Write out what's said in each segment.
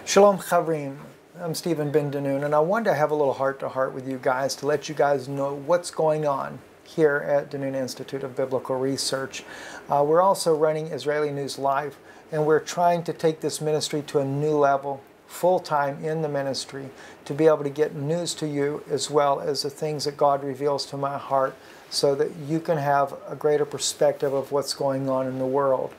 Shalom Chavrim, I'm Stephen Ben Danoon, and I wanted to have a little heart-to-heart with you guys to let you guys know what's going on here at Danoon Institute of Biblical Research. We're also running Israeli News Live, and we're trying to take this ministry to a new level, full-time in the ministry, to be able to get news to you as well as the things that God reveals to my heart so that you can have a greater perspective of what's going on in the world.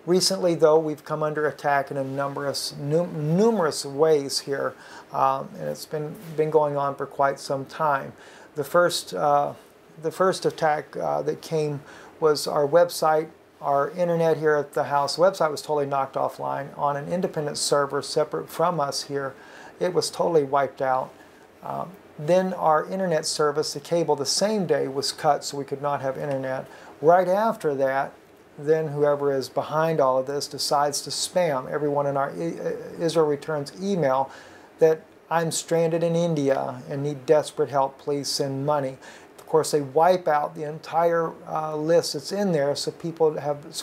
Recently, though, we've come under attack in numerous ways here, and it's been going on for quite some time. The first attack that came was our website, our internet here at the house. The website was totally knocked offline on an independent server separate from us here. It was totally wiped out. Then our internet service, the cable, the same day was cut, so we could not have internet. Right after that, then whoever is behind all of this decides to spam everyone in our Israel Returns email that I'm stranded in India and need desperate help, please send money. Of course, they wipe out the entire list that's in there, so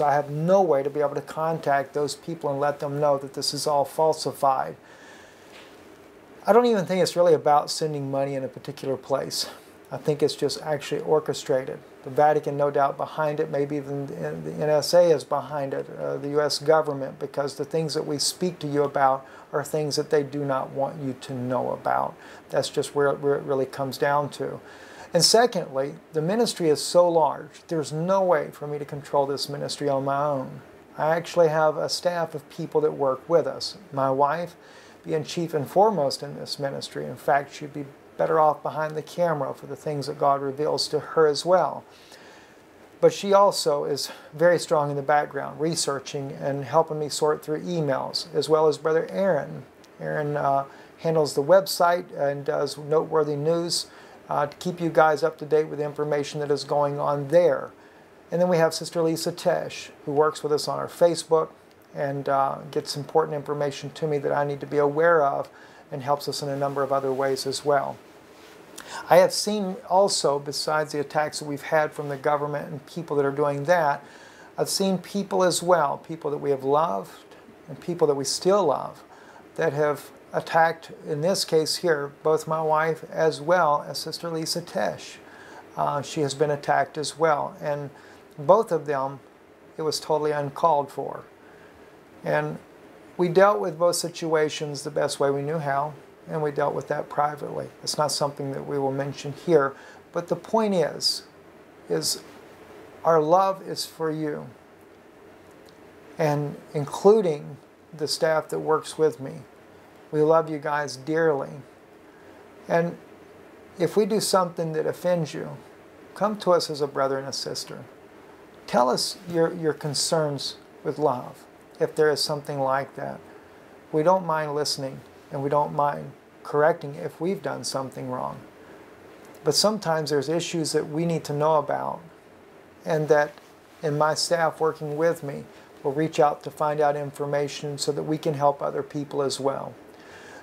I have no way to be able to contact those people and let them know that this is all falsified. I don't even think it's really about sending money in a particular place. I think it's just actually orchestrated. The Vatican, no doubt, behind it. Maybe even the NSA is behind it, the U.S. government, because the things that we speak to you about are things that they do not want you to know about. That's just where it really comes down to. And secondly, the ministry is so large, there's no way for me to control this ministry on my own. I actually have a staff of people that work with us. My wife, being chief and foremost in this ministry, in fact, she'd be better off behind the camera for the things that God reveals to her as well. But she also is very strong in the background, researching and helping me sort through emails, as well as Brother Aaron. Aaron handles the website and does noteworthy news to keep you guys up to date with the information that is going on there. And then we have Sister Lisa Tesh, who works with us on our Facebook and gets important information to me that I need to be aware of, and helps us in a number of other ways as well. I have seen also, besides the attacks that we've had from the government and people that are doing that, I've seen people as well, people that we have loved and people that we still love, that have attacked, in this case here, both my wife as well as Sister Lisa Tesh. She has been attacked as well, and both of them, it was totally uncalled for. And we dealt with both situations the best way we knew how, and we dealt with that privately. It's not something that we will mention here, but the point is our love is for you, and including the staff that works with me. We love you guys dearly. And if we do something that offends you, come to us as a brother and a sister. Tell us your concerns with love, if there is something like that. We don't mind listening, and we don't mind correcting if we've done something wrong. But sometimes there's issues that we need to know about, and that in my staff working with me will reach out to find out information so that we can help other people as well.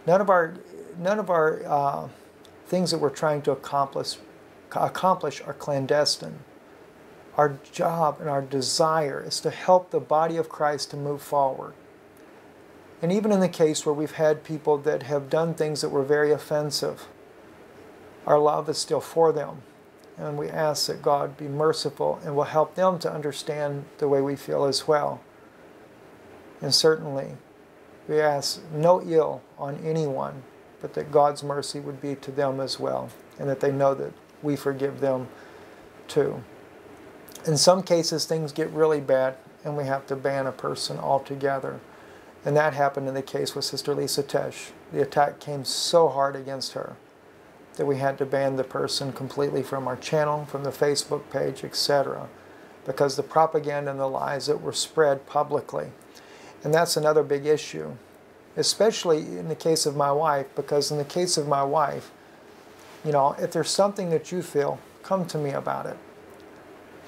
None of our things that we're trying to accomplish are clandestine. Our job and our desire is to help the body of Christ to move forward. And even in the case where we've had people that have done things that were very offensive, our love is still for them. And we ask that God be merciful and will help them to understand the way we feel as well. And certainly, we ask no ill on anyone, but that God's mercy would be to them as well, and that they know that we forgive them too. In some cases, things get really bad, and we have to ban a person altogether. And that happened in the case with Sister Lisa Tesh. The attack came so hard against her that we had to ban the person completely from our channel, from the Facebook page, etc., because the propaganda and the lies that were spread publicly. And that's another big issue, especially in the case of my wife, because in the case of my wife, you know, if there's something that you feel, come to me about it.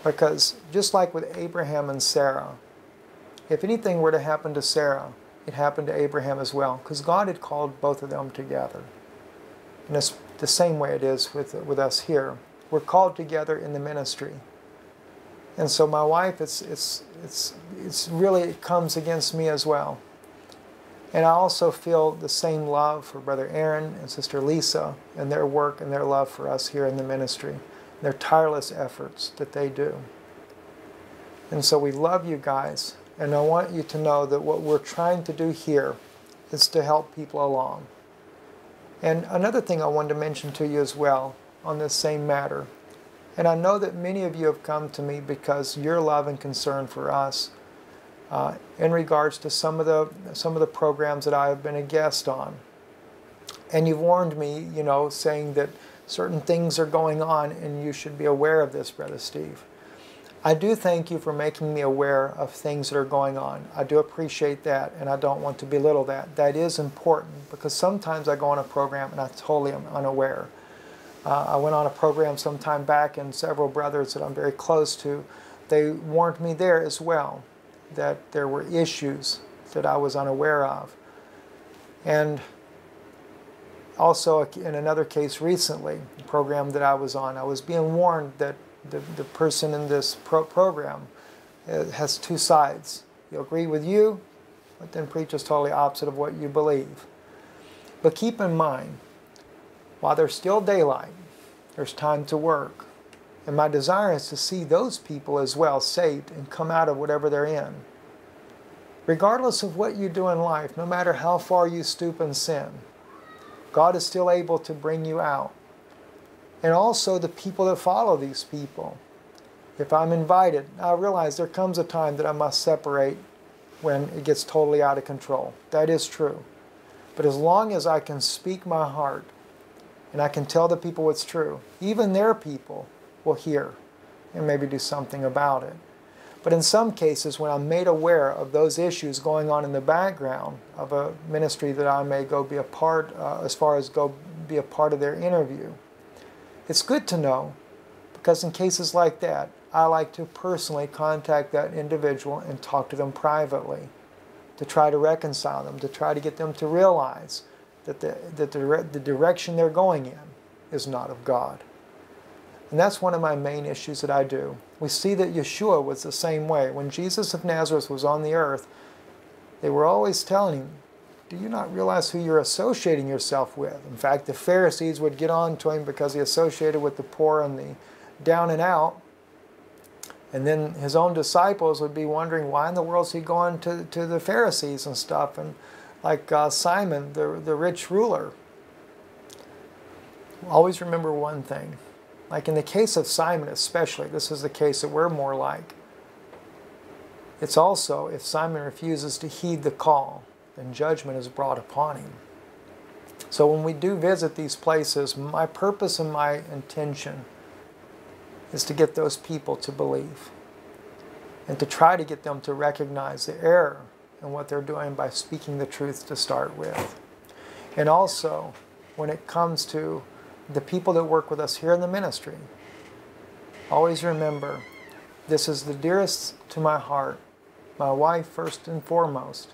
Because just like with Abraham and Sarah, if anything were to happen to Sarah, it happened to Abraham as well, because God had called both of them together. And it's the same way it is with us here. We're called together in the ministry. And so my wife, it's really, it comes against me as well. And I also feel the same love for Brother Aaron and Sister Lisa and their work and their love for us here in the ministry, their tireless efforts that they do. And so we love you guys, and I want you to know that what we're trying to do here is to help people along. And another thing I wanted to mention to you as well on this same matter, and I know that many of you have come to me because your love and concern for us in regards to some of the programs that I have been a guest on. And you've warned me, you know, saying that certain things are going on and you should be aware of this, Brother Steve. I do thank you for making me aware of things that are going on. I do appreciate that, and I don't want to belittle that. That is important, because sometimes I go on a program and I totally am unaware. I went on a program some time back, and several brothers that I'm very close to, they warned me there as well that there were issues that I was unaware of. And also in another case recently, a program that I was on, I was being warned that the person in this program has two sides. He'll agree with you, but then preaches totally opposite of what you believe. But keep in mind, while there's still daylight, there's time to work. And my desire is to see those people as well saved and come out of whatever they're in. Regardless of what you do in life, no matter how far you stoop in sin, God is still able to bring you out. And also the people that follow these people. If I'm invited, I realize there comes a time that I must separate when it gets totally out of control. That is true. But as long as I can speak my heart and I can tell the people what's true, even their people will hear and maybe do something about it. But in some cases, when I'm made aware of those issues going on in the background of a ministry that I may go be a part, as far as go be a part of their interview, it's good to know, because in cases like that, I like to personally contact that individual and talk to them privately to try to reconcile them, to try to get them to realize that the direction they're going in is not of God. And that's one of my main issues that I do. We see that Yeshua was the same way. When Jesus of Nazareth was on the earth, they were always telling him, do you not realize who you're associating yourself with? In fact, the Pharisees would get on to him because he associated with the poor and the down and out. And then his own disciples would be wondering, why in the world is he going to the Pharisees and stuff? And like Simon, the rich ruler. Always remember one thing. Like in the case of Simon especially, this is the case that we're more like. It's also, if Simon refuses to heed the call, then judgment is brought upon him. So when we do visit these places, my purpose and my intention is to get those people to believe and to try to get them to recognize the error in what they're doing by speaking the truth to start with. And also, when it comes to the people that work with us here in the ministry, always remember, this is the dearest to my heart, my wife first and foremost,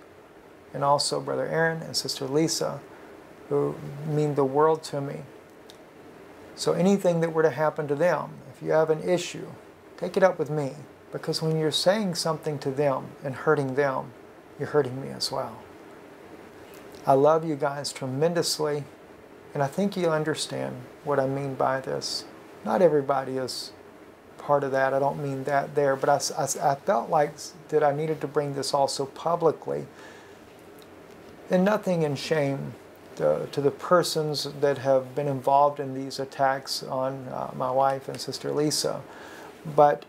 and also Brother Aaron and Sister Lisa, who mean the world to me. So anything that were to happen to them, if you have an issue, take it up with me. Because when you're saying something to them and hurting them, you're hurting me as well. I love you guys tremendously, and I think you'll understand what I mean by this. Not everybody is part of that. I don't mean that there, but I felt like that I needed to bring this also publicly. And nothing in shame to the persons that have been involved in these attacks on my wife and Sister Lisa, but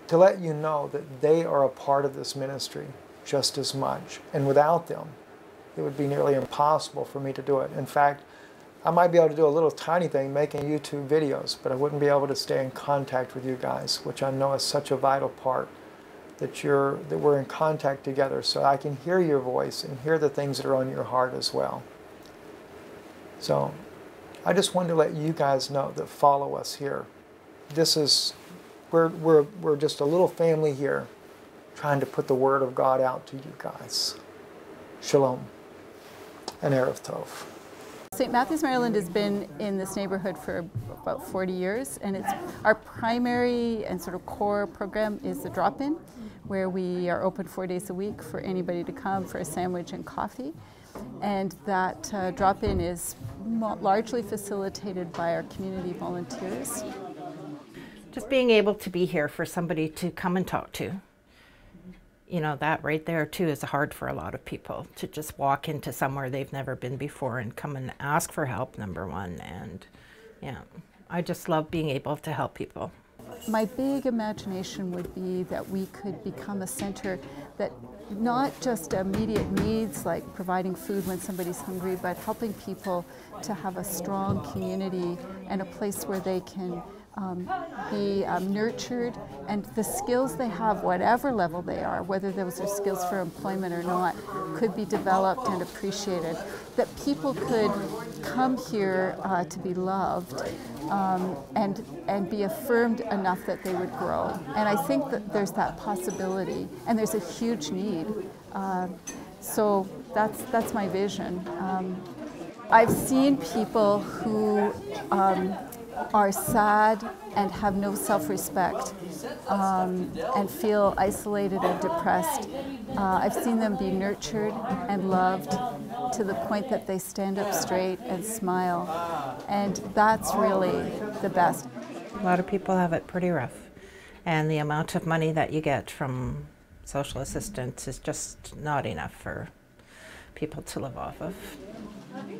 to let you know that they are a part of this ministry just as much. And without them, it would be nearly impossible for me to do it. In fact, I might be able to do a little tiny thing, making YouTube videos, but I wouldn't be able to stay in contact with you guys, which I know is such a vital part. That we're in contact together, so I can hear your voice and hear the things that are on your heart as well. So I just wanted to let you guys know that follow us here. This is, we're just a little family here trying to put the word of God out to you guys. Shalom and Erev Tov. St. Matthews, Maryland has been in this neighborhood for about 40 years, and it's our primary and sort of core program is the drop-in, where we are open 4 days a week for anybody to come for a sandwich and coffee. And that drop-in is largely facilitated by our community volunteers. Just being able to be here for somebody to come and talk to. You know, that right there too is hard for a lot of people, to just walk into somewhere they've never been before and come and ask for help, number one. And yeah, I just love being able to help people. My big imagination would be that we could become a center that not just immediate needs like providing food when somebody's hungry, but helping people to have a strong community and a place where they can be nurtured, and the skills they have, whatever level they are, whether those are skills for employment or not, could be developed and appreciated. That people could come here to be loved and be affirmed enough that they would grow. And I think that there's that possibility, and there's a huge need. So that's my vision. I've seen people who are sad and have no self-respect and feel isolated and depressed. I've seen them be nurtured and loved to the point that they stand up straight and smile, and that's really the best. A lot of people have it pretty rough, and the amount of money that you get from social assistance is just not enough for people to live off of.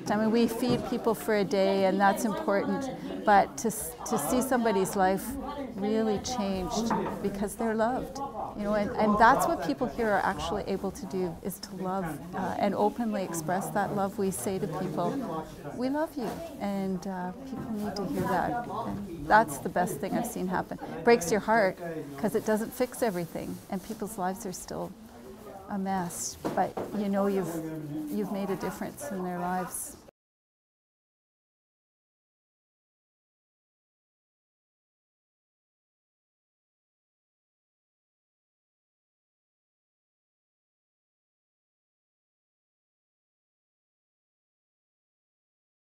I mean, we feed people for a day, and that's important, but to see somebody's life really changed because they're loved, you know, and that's what people here are actually able to do, is to love and openly express that love. We say to people, we love you, and people need to hear that, and that's the best thing I've seen happen. It breaks your heart because it doesn't fix everything, and people's lives are still a mess, but you know you've made a difference in their lives.